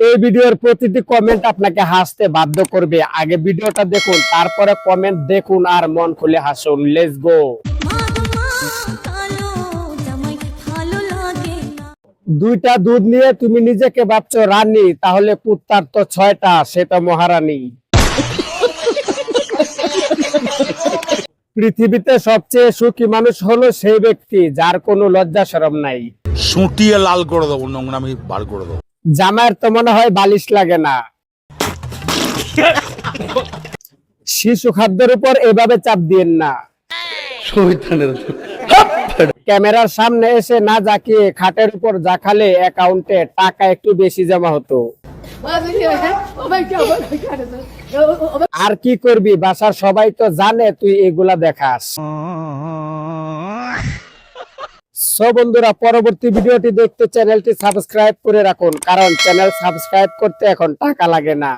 এই ভিডিওর প্রতিটি কমেন্ট আপনাকে হাসতে বাধ্য করবে। আগে ভিডিওটা দেখুন, তারপরে কমেন্ট দেখুন আর মন খুলে হাসুন। Let's go. দুইটা দুধ নিয়ে তুমি নিজেকে ভাবছো রানী, তাহলে কুত্তার তো 6টা, সে তো মহারানী। পৃথিবীতে সবচেয়ে সুখী মানুষ হলো সেই ব্যক্তি যার কোনো লজ্জা শরম নাই। সুটিয়ে লাল করে দেবো, নোংরামি বার করে দেবো। জামাইয়ের তো মনে হয় বালিশ লাগে না। শিশু খাদ্যের উপর এভাবে চাপ দিয়েন না। ক্যামেরার সামনে এসে না জাকিয়ে খাটের উপর জাকালে অ্যাকাউন্টে টাকা একটু বেশি জমা হতো। আর কি করবি, বাসার সবাই তো জানে তুই এগুলা দেখাস। সো বন্ধুরা, পরবর্তী ভিডিওটি দেখতে চ্যানেলটি সাবস্ক্রাইব করে রাখুন, কারণ চ্যানেল সাবস্ক্রাইব করতে এখন টাকা লাগে না।